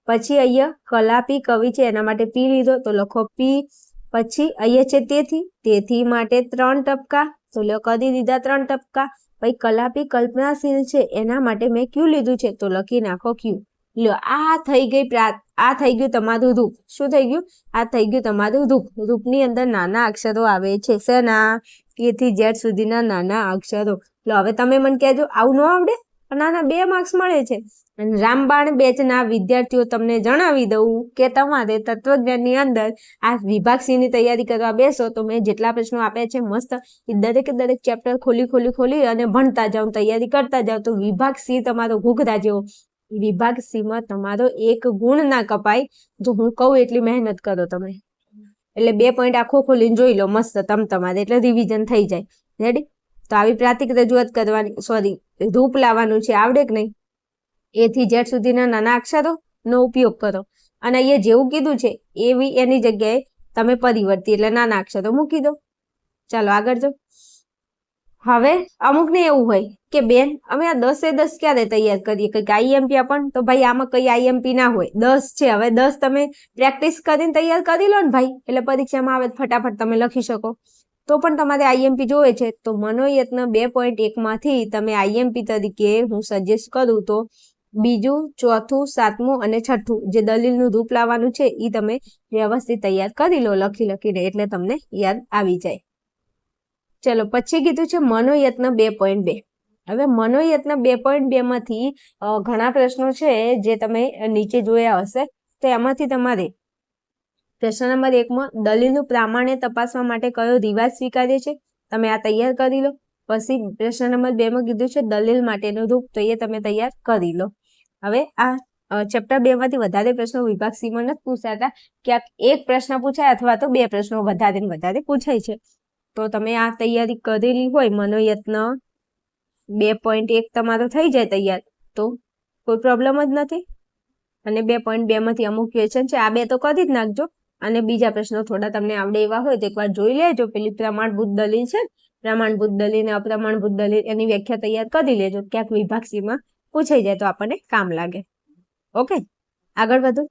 પછી અહીંયા કલાપી કવિ છે એના માટે પી લીધો તો લખો પી. પછી અહીંયા છે તેથી માટે 3 ટપકા તો કરી દીધા 3 ટપકા. પછી કલાપી કલ્પનાશીલ છે એના માટે મેં ક્યુ લીધું છે તો લખી નાખો ક્યુ. લ્યો આ થઈ ગયું તમારું રૂપ. શું થઈ ગયું? આ થઈ ગયું તમારું રૂપ. રૂપની અંદર નાના અક્ષરો આવે છે. શેના? A થી Z સુધીના નાના અક્ષરો. લો હવે તમે મને કહેજો આવું ન આવડે? નાના 2 માર્ક્સ મળે છે. રામબાણ બેચના વિદ્યાર્થીઓ તમને જણાવી દઉં કે તમારે તત્વજ્ઞાનની અંદર આ વિભાગ C ની તૈયારી કરવા બેસો તો મેં જેટલા પ્રશ્નો આપ્યા છે મસ્ત એ દરેક ચેપ્ટર ખોલી અને ભણતા જાઓ, તૈયારી કરતા જાઓ તો વિભાગ C તમારો ઘૂઘરા જેવો. વિભાગ C માં તમારો 1 ગુણ ના કપાય જો હું કહું એટલી મહેનત કરો તમે. એટલે 2 પોઈન્ટ આખો ખોલીને જોઈ લો મસ્ત તમારે એટલે રિવિઝન થઈ જાય. રેડી? તો આવી પ્રાતિક રજૂઆત કરવાની રૂપ લાવવાનું છે. આવડે કે નહીં? A થી Z સુધીના નાના અક્ષરો નો ઉપયોગ કરો અને અહીંયા જેવું કીધું છે એની જગ્યાએ તમે પરિવર્તી એટલે નાના અક્ષરો મૂકી દો. ચાલો આગળ જાઓ. હવે અમુક ને એવું હોય કે બેન અમે આ 10 ક્યારે તૈયાર કરીએ કંઈક આઈએમપી આપણ તો ભાઈ આમાં કઈ આઈએમપી ના હોય. 10 છે હવે 10 તમે પ્રેક્ટિસ કરીને તૈયાર કરી લો ને ભાઈ એટલે પરીક્ષામાં આવે ફટાફટ તમે લખી શકો. તો પણ તમારે આઈએમપી જોવે છે તો મનોયત્ન 2.1 માંથી તમે આઈએમપી તરીકે હું સજેસ્ટ કરું તો બીજું, ચોથું, સાતમું અને છઠ્ઠું જે દલીલનું રૂપ લાવવાનું છે એ તમે વ્યવસ્થિત તૈયાર કરી લો લખીને એટલે તમને યાદ આવી જાય. ચલો પછી કીધું છે મનોયત્ન 2.2. હવે મનોયત્ન 2.2 માંથી ઘણા પ્રશ્નો છે જે તમે નીચે જોયા હશે તો એમાંથી તમારે પ્રશ્ન નંબર 1 માં દલીલનું પ્રામાણ્ય તપાસવા માટે કયો રિવાજ સ્વીકાર્ય છે તમે આ તૈયાર કરી લો. પછી પ્રશ્ન નંબર 2 માં કીધું છે દલીલ માટેનું રૂપ તો એ તમે તૈયાર કરી લો. હવે આ ચેપ્ટર 2 માંથી વધારે પ્રશ્નો વિભાગ C માં નથી પૂછાતા, ક્યાંક 1 પ્રશ્ન પૂછાય અથવા તો 2 પ્રશ્નો વધારે પૂછાય છે. તો તમે આ તૈયારી કરેલી હોય મનોયત્ન 2.1 તમારો થઈ જાય તૈયાર તો કોઈ પ્રોબ્લેમ જ નથી. અને 2.2 માંથી અમુક ક્વેશ્ચન છે આ 2 તો કરી જ નાખજો અને બીજા પ્રશ્નો થોડા તમને આવડે એવા હોય તો એકવાર જોઈ લેજો. પેલી પ્રમાણભૂત દલીલ છે, પ્રમાણભૂત દલીલ અને અપ્રમાણભૂત દલીલ એની વ્યાખ્યા તૈયાર કરી લેજો. ક્યાંક વિભાગ C માં પૂછાઈ જાય તો આપણને કામ લાગે. ઓકે આગળ વધો.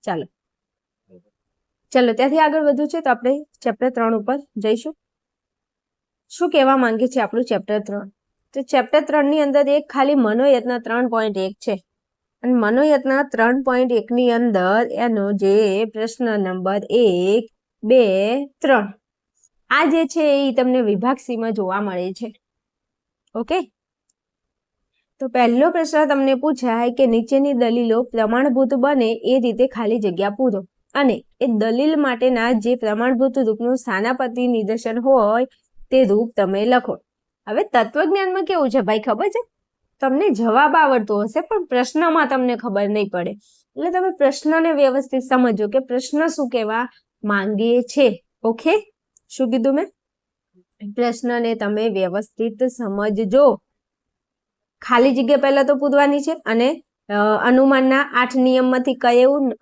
ચાલો ત્યાંથી આગળ વધવું છે તો આપણે ચેપ્ટર 3 ઉપર જઈશું. શું કહેવા માંગે છે આપણું ચેપ્ટર 3? તો ચેપ્ટર 3 ની અંદર એક ખાલી મનોયત્ન 3.1 છે અને મનોયત્ન 3.1 ની અંદર એનો જે પ્રશ્ન નંબર 1, 2, 3 આ જે છે એ તમને વિભાગ C માં જોવા મળે છે. ઓકે તો પહેલો પ્રશ્ન તમને પૂછાય કે નીચેની દલીલો પ્રમાણભૂત બને એ રીતે ખાલી જગ્યા પૂરો અને એ દલીલ માટેના જે પ્રમાણભૂત રૂપનું સ્થાનાપતિ નિદર્શન હોય તે રૂપ તમે લખો. હવે તત્વજ્ઞાનમાં કેવું છે ભાઈ ખબર છે તમને જવાબ આવડતો હશે પણ પ્રશ્નમાં તમને ખબર નહીં પડે. એટલે તમે પ્રશ્નને વ્યવસ્થિત સમજો કે પ્રશ્ન શું કહેવા માંગે છે. ઓકે શું કીધું મેં? પ્રશ્નને તમે વ્યવસ્થિત સમજજો. ખાલી જગ્યા પહેલા તો પૂરવાની છે અને અનુમાનના 8 નિયમમાંથી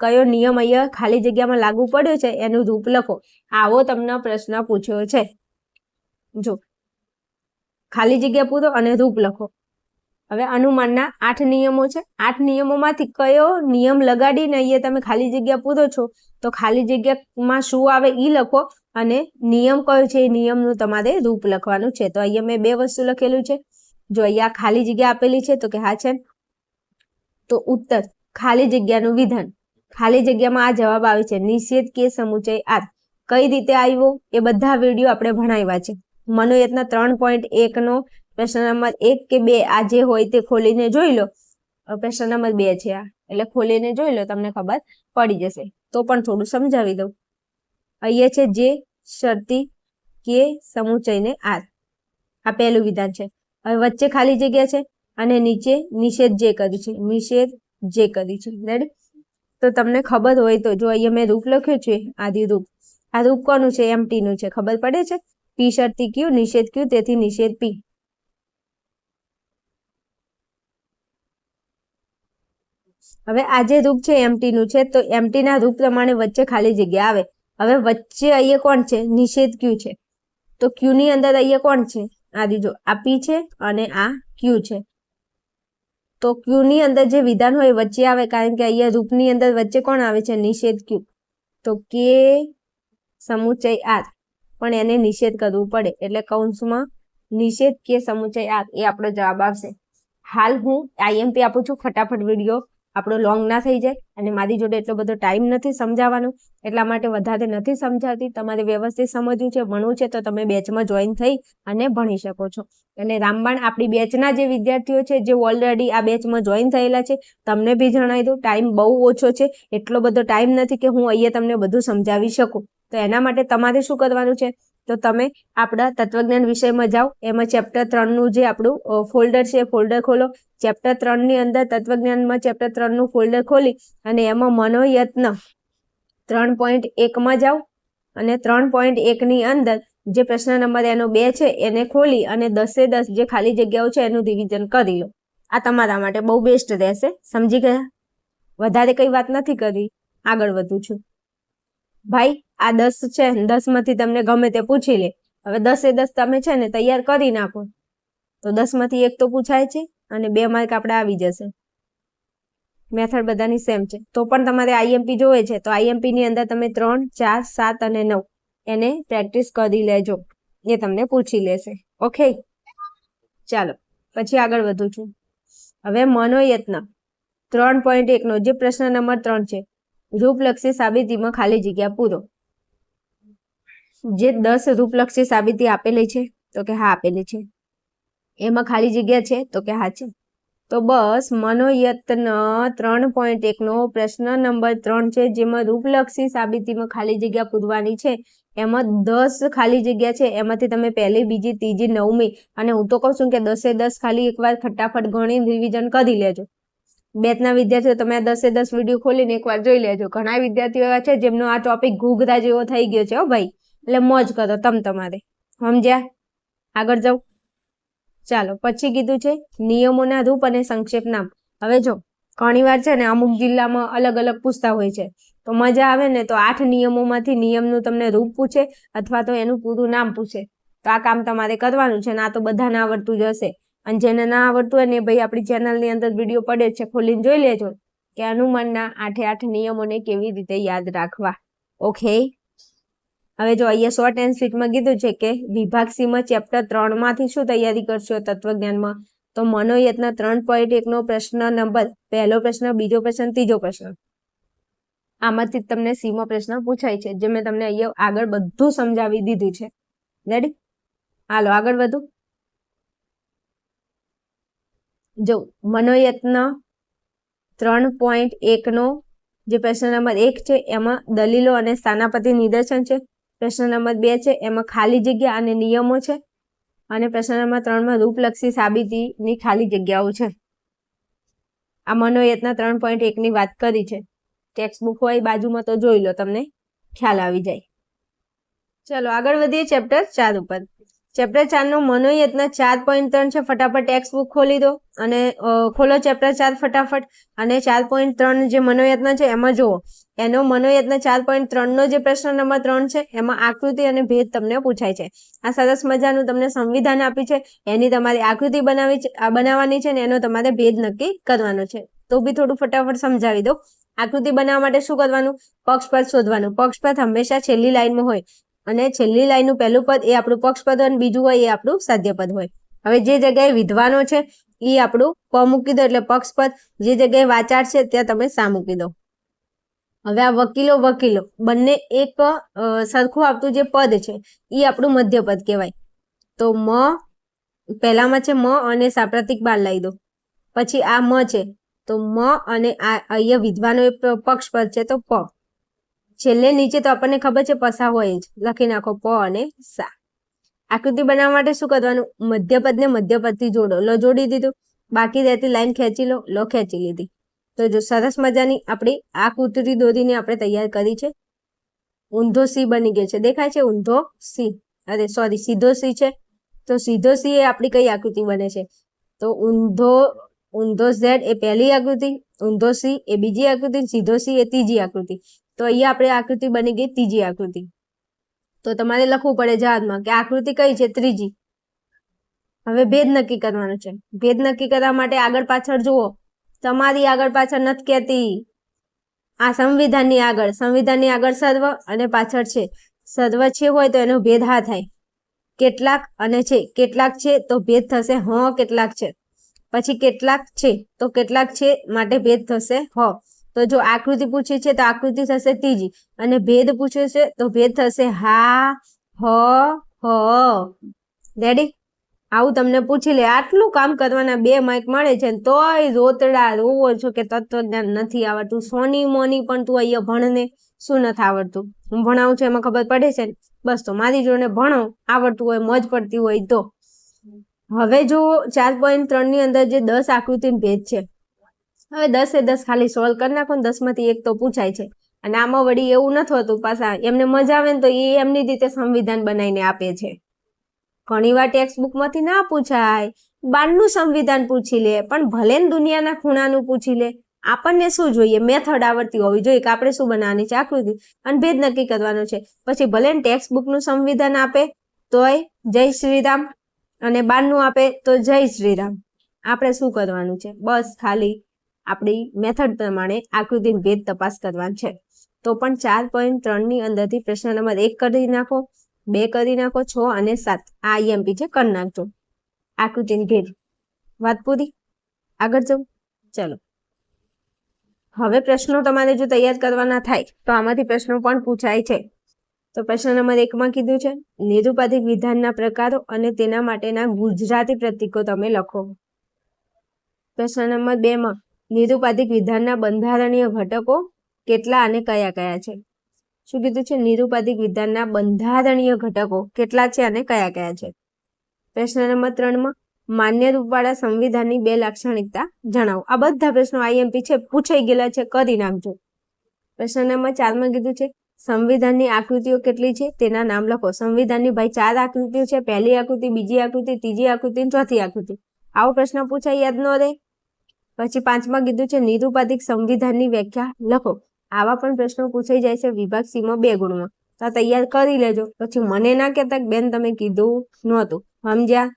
કયો નિયમ અહીંયા ખાલી જગ્યામાં લાગુ પડ્યો છે એનું રૂપ લખો. આવો તમને પ્રશ્ન પૂછ્યો છે. જો ખાલી જગ્યા પૂરો અને રૂપ લખો. હવે અનુમાનના 8 નિયમો છે. 8 નિયમોમાંથી કયો નિયમ લગાડીને અહીંયા તમે ખાલી જગ્યા પૂરો છો તો ખાલી જગ્યામાં શું આવે એ લખો અને નિયમ કયો છે એ નિયમનું તમારે રૂપ લખવાનું છે. તો અહીંયા મેં 2 વસ્તુ લખેલું છે. જો અહીંયા ખાલી જગ્યા આપેલી છે તો કે હા છે તો ઉત્તર ખાલી જગ્યાનું વિધાન. ખાલી જગ્યામાં આ જવાબ આવે છે નિષેધ કે સમુચય આર. કઈ રીતે આવ્યો એ બધા વિડીયો આપણે ભણાવ્યા છે. મનોયત્ન 3.1 નો પ્રશ્ન નંબર 1 કે 2 આ જે હોય તે ખોલીને જોઈ લો. પ્રશ્ન નંબર 2 છે આ એટલે ખોલીને જોઈ લો તમને ખબર પડી જશે. તો પણ થોડું સમજાવી દઉં. અહીંયા છે જે શરતી કે સમુચયને આર આ પહેલું વિધાન છે. હવે વચ્ચે ખાલી જગ્યા છે અને નીચે નિષેધ જે કર્યું છે રેડી. તો તમને ખબર હોય તો જો અહીંયા મેં રૂપ લખ્યું છે આદિ રૂપ. આ રૂપ કોનું છે? એમટી નું છે. ખબર પડે છે? પી શરતી ક્યુ નિષેધ ક્યુ તેથી નિષેધ પી. હવે આ જે રૂપ છે એમટી નું છે તો એમટી ના રૂપ પ્રમાણે વચ્ચે ખાલી જગ્યા આવે. હવે વચ્ચે અહીંયા કોણ છે? નિષેધ ક્યુ છે. તો ક્યુ ની અંદર અહીંયા કોણ છે? આદિ જો આ પી છે અને આ ક્યુ છે તો ક્યુ ની અંદર જે વિધાન હોય વચ્ચે આવે, કારણ કે અહીંયા રૂપની અંદર વચ્ચે કોણ આવે છે? નિષેધ ક્યુ. તો કે સમુચય આર, પણ એને નિષેધ કરવું પડે એટલે કૌંસમાં નિષેધ કે સમુચય આર એ આપણો જવાબ આવશે. હાલ હું આઈએમપી આપું છું, ફટાફટ વિડીયો આપણો લોંગ ના થઈ જાય, અને મારી જોડે એટલો બધો ટાઈમ નથી સમજાવવાનો, એટલા માટે વધારે નથી સમજાવતી. તમારે વ્યવસ્થિત સમજવું છે, ભણવું છે, તો તમે બેચમાં જોઈન થઈ અને ભણી શકો છો. અને રામબાણ આપણી બેચના જે વિદ્યાર્થીઓ છે, જે ઓલરેડી આ બેચમાં જોઈન થયેલા છે, તમને બી જણાવી દઉં, ટાઈમ બહુ ઓછો છે, એટલો બધો ટાઈમ નથી કે હું અહીંયા તમને બધું સમજાવી શકું. તો એના માટે તમારે શું કરવાનું છે? તો તમે આપણા તત્વજ્ઞાન વિષયમાં જાઓ, એમાં ચેપ્ટર 3 નું જે આપણું ફોલ્ડર છે, ફોલ્ડર ખોલો. ચેપ્ટર 3 ની અંદર તત્વજ્ઞાનમાં ચેપ્ટર 3 નું ફોલ્ડર ખોલી અને એમાં મનોયત્ન 3.1 માં જાઓ, અને 3.1 ની અંદર જે પ્રશ્ન નંબર એનો 2 છે એને ખોલી અને 10 જે ખાલી જગ્યાઓ છે એનું રિવિઝન કરી લો. આ તમારા માટે બહુ બેસ્ટ રહેશે. સમજી ગયા? વધારે કઈ વાત નથી કરવી, આગળ વધું છું. ભાઈ આ 10 છે, 10 માંથી તમને ગમે તે પૂછી લે. હવે 10 તમે છે ને તૈયાર કરી નાખો, તો 10 માંથી 1 તો પૂછાય છે અને 2 માર્ક આપણે આવી જશે. મેથડ બધાની સેમ છે. તો પણ તમારે આઈએમપી જોવે છે, તો આઈએમપી ની અંદર તમે 3, 4, 7 અને 9 એને પ્રેક્ટિસ કરી લેજો, એ તમને પૂછી લેશે. ઓકે, ચાલો પછી આગળ વધું છું. હવે મનોયત્ન 3.1 નો જે પ્રશ્ન નંબર 3 છે, રૂપલક્ષી સાબિતીમાં ખાલી જગ્યા પૂરો. જે 10 રૂપલક્ષી સાબિતી આપેલી છે, તો કે હા આપેલી છે. એમાં ખાલી જગ્યા છે, તો કે હા છે. તો બસ મનોયત્ન 3.1 નો પ્રશ્ન નંબર 3 છે, જેમાં રૂપલક્ષી સાબિતીમાં ખાલી જગ્યા પૂરવાની છે. એમાં 10 ખાલી જગ્યા છે, એમાંથી તમે પહેલી, બીજી, ત્રીજી, 9મી, અને હું તો કહું છું કે 10 ખાલી એકવાર ફટાફટ ગણી રિવિઝન કરી લેજો. બેચના વિદ્યાર્થીઓ તમે આ 10 વિડીયો ખોલીને એકવાર જોઈ લેજો. ઘણા વિદ્યાર્થીઓ એવા છે જેમનો આ ટોપિક ઘૂઘરા જેવો થઈ ગયો છે. હો ભાઈ, એટલે મોજ કરો તમારે. સમજ્યા? આગળ જાઓ. ચાલો પછી કીધું છે નિયમોના રૂપ અને સંક્ષેપ નામ. હવે જો ઘણી વાર છે ને અમુક જિલ્લામાં અલગ અલગ પૂછતા હોય છે, તો મજા આવે ને તો 8 નિયમોમાંથી નિયમનું તમને રૂપ પૂછે અથવા તો એનું પૂરું નામ પૂછે. તો આ કામ તમારે કરવાનું છે, ને આ તો બધાને આવડતું જ હશે. અને જેને ના આવડતું હોય ને ભાઈ આપણી ચેનલની અંદર વિડીયો પડે છે, ખોલીને જોઈ લેજો કે અનુમાનના 8 નિયમોને કેવી રીતે યાદ રાખવા. ઓકે, હવે જો અહીંયા શોર્ટ એન્ડ સ્વીટમાં કીધું છે કે વિભાગ સી માં ચેપ્ટર 3 માંથી શું તૈયારી કરશો તત્વજ્ઞાનમાં? તો મનોયત્ન 3.1 નો પ્રશ્ન નંબર, પહેલો પ્રશ્ન, બીજો પ્રશ્ન, ત્રીજો પ્રશ્ન, આમાંથી તમને સી માં પ્રશ્ન પૂછાય છે, જે મેં તમને અહીંયા આગળ બધું સમજાવી દીધું છે. રેડી? હાલો આગળ વધું. જો મનોયત્ન 3.1 નો જે પ્રશ્ન નંબર 1 છે એમાં દલીલો અને સ્થાનાપતિ નિદર્શન છે. પ્રશ્ન નંબર 2 છે એમાં ખાલી જગ્યા અને નિયમો છે, અને પ્રશ્ન નંબર 3 માં રૂપલક્ષી સાબિતીની ખાલી જગ્યાઓ છે. આ મનોયત્ન 3.1 ની વાત કરી છે. ટેક્સ્ટ બુક હોય બાજુમાં તો જોઈ લો, તમને ખ્યાલ આવી જાય. ચલો આગળ વધીએ ચેપ્ટર 4 ઉપર. ચેપ્ટર 4 નો મનોયત્ન 4.3 છે. ફટાફટ ટેક્સ્ટ બુક ખોલી દો અને ખોલો ચેપ્ટર 4 ફટાફટ, અને 4.3 જે મનોયત્ન છે એમાં જુઓ. એનો મનોયત્ન 4.3 નો જે પ્રશ્ન નંબર 3 છે એમાં આકૃતિ અને ભેદ તમને પૂછાય છે. આ સરસ મજાનું તમને સંવિધાન આપી છે, એની તમારી આકૃતિ બનાવવાની છે, ને એનો તમારે ભેદ નક્કી કરવાનો છે. તો બી થોડું ફટાફટ સમજાવી દો. આકૃતિ બનાવવા માટે શું કરવાનું? પક્ષપદ શોધવાનું. પક્ષપદ હંમેશા છેલ્લી લાઈનમાં હોય, અને છેલ્લી લાઈનનું પહેલું પદ એ આપણું પક્ષપદ હોય, અને બીજું હોય એ આપણું સાધ્યપદ હોય. હવે જે જગ્યાએ વિદ્વાનો છે એ આપણું પ મૂકી દો એટલે પક્ષપદ, જે જગ્યાએ વાચાર છે ત્યાં તમે સા મૂકી દો. હવે આ વકીલો બંને એક સરખું આવતું જે પદ છે એ આપણું મધ્યપદ કહેવાય. તો મ પહેલામાં છે મ અને સા પ્રતીક બાર લાવી દો. પછી આ મ છે, તો મ અને આ અહીંયા વિદ્વાનો એ પક્ષપદ છે, તો પ. છેલ્લે નીચે તો આપણને ખબર છે પસા હોય જ, લખી નાખો પ અને સા. આકૃતિ બનાવવા માટે શું કરવાનું? મધ્યપદને મધ્યપદથી જોડો. લો જોડી દીધું. બાકી રહેતી લાઈન ખેંચી લો. લો ખેંચી લીધી. તો જો સરસ મજાની આપણી આકૃતિ દોરીને આપણે તૈયાર કરી છે. ઊંધો સી બની ગયો છે, દેખાય છે ઊંધો સી, અરે સોરી સીધો સી છે. તો સીધો સી એ આપણી કઈ આકૃતિ બને છે? તો ઊંધો ઝેડ એ પહેલી આકૃતિ, ઊંધો સી એ બીજી આકૃતિ, સીધો સી એ ત્રીજી આકૃતિ. તો અહીંયા આપણે આકૃતિ બની ગઈ ત્રીજી આકૃતિ. તો તમારે લખવું પડે જવાબમાં કે આકૃતિ કઈ છે? ત્રીજી. હવે ભેદ નક્કી કરવાનો છે. ભેદ નક્કી કરવા માટે આગળ પાછળ જુઓ, તમારી આગળ પાછળ નથી કહેતી, આ સંવિધાનની આગળ સર્વ અને પાછળ છે. સર્વ છે હોય તો એનો ભેદ હા થાય, કેટલાક અને છે. કેટલાક છે તો ભેદ થશે કેટલાક છે. પછી કેટલાક છે તો કેટલાક છે માટે ભેદ થશે તો જો આકૃતિ પૂછી છે તો આકૃતિ થશે ત્રીજી, અને ભેદ પૂછ્યો છે તો ભેદ થશે રેડી. આવું તમને પૂછી લે. આટલું કામ કરવાના 2 માર્ક મળે છે તોય રોવો છો કે તત્વજ્ઞાન નથી આવડતું. સોની મોની પણ તું અહીંયા ભણને, શું નથી આવડતું? હું ભણાવું છું એમાં ખબર પડે છે ને? બસ તો મારી જોડે ભણો, આવડતું હોય, મોજ પડતી હોય તો. હવે જો 4.3 ની અંદર જે 10 આકૃતિ ભેદ છે, હવે 10 ખાલી સોલ્વ કરી નાખો ને, 10 માંથી 1 તો પૂછાય છે. અને આમાં વળી એવું નથી હોતું, પાછા એમને મજા આવે ને તો એ એમની રીતે સંવિધાન બનાવીને આપે છે. ઘણી વાર ટેક્સ્ટ બુક માંથી ના પૂછાય, બહારનું સંવિધાન પૂછી લે, પણ ભલે ને દુનિયાના ખૂણાનું પૂછી લે. આપણને શું જોઈએ? મેથડ આવડતી હોવી જોઈએ કે આપણે શું બનાવવાની છે આકૃતિ, અને ભેદ નક્કી કરવાનો છે. પછી ભલે ને ટેક્સ્ટ બુકનું સંવિધાન આપે તોય જય શ્રીરામ, અને બહારનું આપે તો જય શ્રીરામ. આપણે શું કરવાનું છે? બસ ખાલી આપણી મેથડ પ્રમાણે આકૃતિ ભેદ તપાસ કરવાનું છે. તો પણ 4.3 ની અંદરથી પ્રશ્ન નંબર 1 કરી નાખો, 2 કરી નાખો, 6 અને 7 આ IMP છે, કરી નાખજો. આકૃતિની ભેદ વાત પૂરી. આગળ જવું. ચલો, હવે પ્રશ્નો તમારે જો તૈયાર કરવાના થાય તો આમાંથી પ્રશ્નો પણ પૂછાય છે. તો પ્રશ્ન નંબર 1 માં કીધું છે નિરુપાધિક વિધાનના પ્રકારો અને તેના માટેના ગુજરાતી પ્રતીકો તમે લખો. પ્રશ્ન નંબર 2 માં નિરુપાધિક વિધાનના બંધારણીય ઘટકો કેટલા અને કયા કયા છે? શું કીધું છે? નિરુપાધિક વિધાનના બંધારણીય ઘટકો કેટલા છે અને કયા કયા છે? પ્રશ્ન નંબર 3 માં માન્ય રૂપવાળા સંવિધાનની 2 લાક્ષણિકતા જણાવો. આ બધા પ્રશ્નો IMP છે, પૂછાઈ ગયેલા છે, કરી નાખજો. પ્રશ્ન નંબર 4 માં કીધું છે સંવિધાનની આકૃતિઓ કેટલી છે તેના નામ લખો. સંવિધાનની ભાઈ 4 આકૃતિઓ છે, પહેલી આકૃતિ, બીજી આકૃતિ, ત્રીજી આકૃતિ, ચોથી આકૃતિ. આવો પ્રશ્ન પૂછાય, યાદ ન રહે. પછી 5 માં કીધું છે નિરુપાધિક સંવિધાનની વ્યાખ્યા લખો. આવા પણ પ્રશ્નો પૂછાઈ જાય છે વિભાગ C માં 2 ગુણમાં. તો તૈયાર કરી લેજો. પછી મને ના કહેતા કે બેન તમે કીધું નહોતું. સમજ્યા?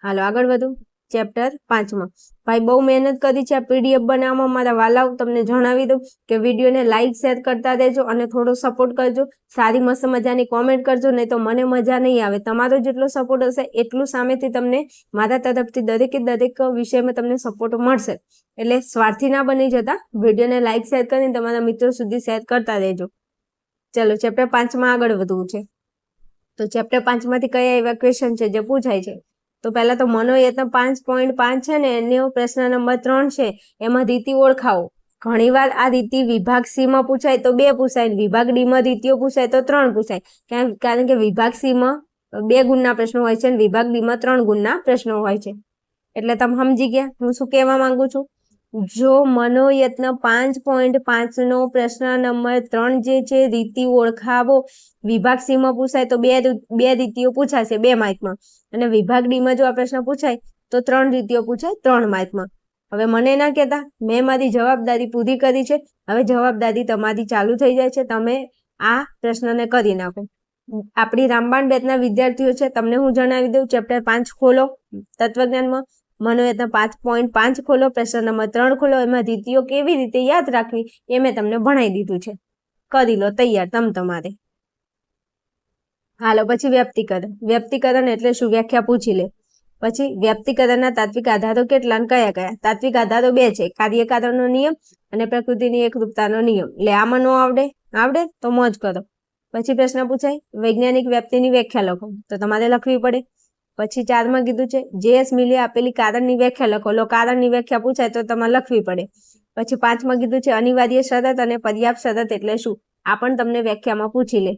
હાલો આગળ વધુ. ચેપ્ટર 5 માં ભાઈ બહુ મહેનત કરી છે આ PDF બનાવવામાં. મારા વાલાઓ, તમને જણાવી દઉં કે વિડીયોને લાઈક શેર કરતા રહેજો અને થોડો સપોર્ટ કરજો. સારી મસ્ત મજાની કોમેન્ટ કરજો, નહીં તો મને મજા નહીં આવે. તમારો જેટલો સપોર્ટ હશે એટલું સામેથી તમને મારા તરફથી દરેક વિષયમાં તમને સપોર્ટ મળશે. એટલે સ્વાર્થી ના બની જતા, વિડીયોને લાઈક શેર કરીને તમારા મિત્રો સુધી શેર કરતા રહેજો. ચલો, ચેપ્ટર 5 માં આગળ વધવું છે. તો ચેપ્ટર 5 માંથી કયા એવા ક્વેશ્ચન છે જે પૂછાય છે? તો પહેલા તો મનોયત્ન 5.5 છે ને એનો પ્રશ્ન નંબર 3 છે, એમાં રીતિ ઓળખાવો. ઘણીવાર આ રીતિ વિભાગ C માં પૂછાય તો 2 પૂછાય, વિભાગ D માં રીતિઓ પૂછાય તો 3 પૂછાય. કારણ કે વિભાગ C માં 2 ગુણના પ્રશ્નો હોય છે અને વિભાગ D માં 3 ગુણના પ્રશ્નો હોય છે. એટલે તમે સમજી ગયા હું શું કહેવા માંગુ છું? જો મનોયત્ન 5.5 નો પ્રશ્ન નંબર 3 જે છે રીતિ ઓળખાવો, વિભાગ C માં પૂછાય તો 2 રીતિઓ પૂછાશે 2 માર્કમાં, અને વિભાગ D માં જો આ પ્રશ્ન પૂછાય તો 3 રીતિઓ પૂછાય 3 માર્કમાં. હવે મને ના કહેતા, મેં મારી જવાબદારી પૂરી કરી છે. હવે જવાબદારી તમારી ચાલુ થઈ જાય છે, તમે આ પ્રશ્નને કરી નાખો. આપણી રામબાણ બેચના વિદ્યાર્થીઓ છે, તમને હું જણાવી દઉં, ચેપ્ટર 5 ખોલો તત્વજ્ઞાનમાં, મનોયત્ન 5.5 ખોલો, પ્રશ્ન નંબર 3 ખોલો. એમાં રીતિઓ કેવી રીતે યાદ રાખવી એ મેં તમને ભણાવી દીધું છે. કરી લો તૈયાર તમારે. હાલો, પછી વ્યક્તિકરણ. વ્યક્તિકરણ એટલે શું? વ્યાખ્યા પૂછી લે. પછી વ્યક્તિકરણના તાત્વિક આધારો કેટલા અને કયા કયા? તાત્વિક આધારો 2 છે, કાર્યકારણનો નિયમ અને પ્રકૃતિની એકરૂપતાનો નિયમ. એટલે આમાં નો આવડે તો મોજ કરો. પછી પ્રશ્ન પૂછાય વૈજ્ઞાનિક વ્યાપ્તિની વ્યાખ્યા લખો, તો તમારે લખવી પડે. પછી 4 માં કીધું છે JS મિલે આપેલી કારણની વ્યાખ્યા લખો. કારણની વ્યાખ્યા પૂછાય તો તમારે લખવી પડે. પછી 5 માં કીધું છે અનિવાર્ય શરત અને પર્યાપ્ત શરત એટલે શું? આ પણ તમને વ્યાખ્યામાં પૂછી લે.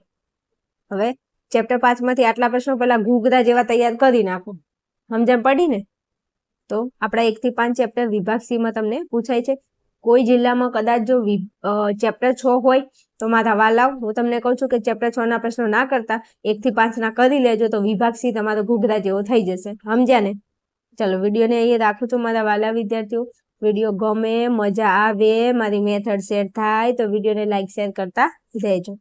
હવે ચેપ્ટર 5 માંથી આટલા પ્રશ્નો પેલા ઘૂઘરા જેવા તૈયાર કરી નાખો. સમજણ પડી ને? તો આપણા 1 થી 5 ચેપ્ટર વિભાગ C માં તમને પૂછાય છે. કોઈ જિલ્લામાં કદાચ જો ચેપ્ટર 6 હોય તો મારા વાલાઓ, હું તમને કહું છું કે ચેપ્ટર 6 ના પ્રશ્નો ના કરતા 1 થી 5 ના કરી લેજો, તો વિભાગ C તમારો ઘૂઘરા જેવો થઈ જશે. સમજ્યા ને? ચલો, વિડીયોને અહીંયા રાખું છું મારા વાલા વિદ્યાર્થીઓ. વિડીયો ગમે, મજા આવે, મારી મેથડ શેર થાય તો વિડીયોને લાઈક શેર કરતા રહેજો.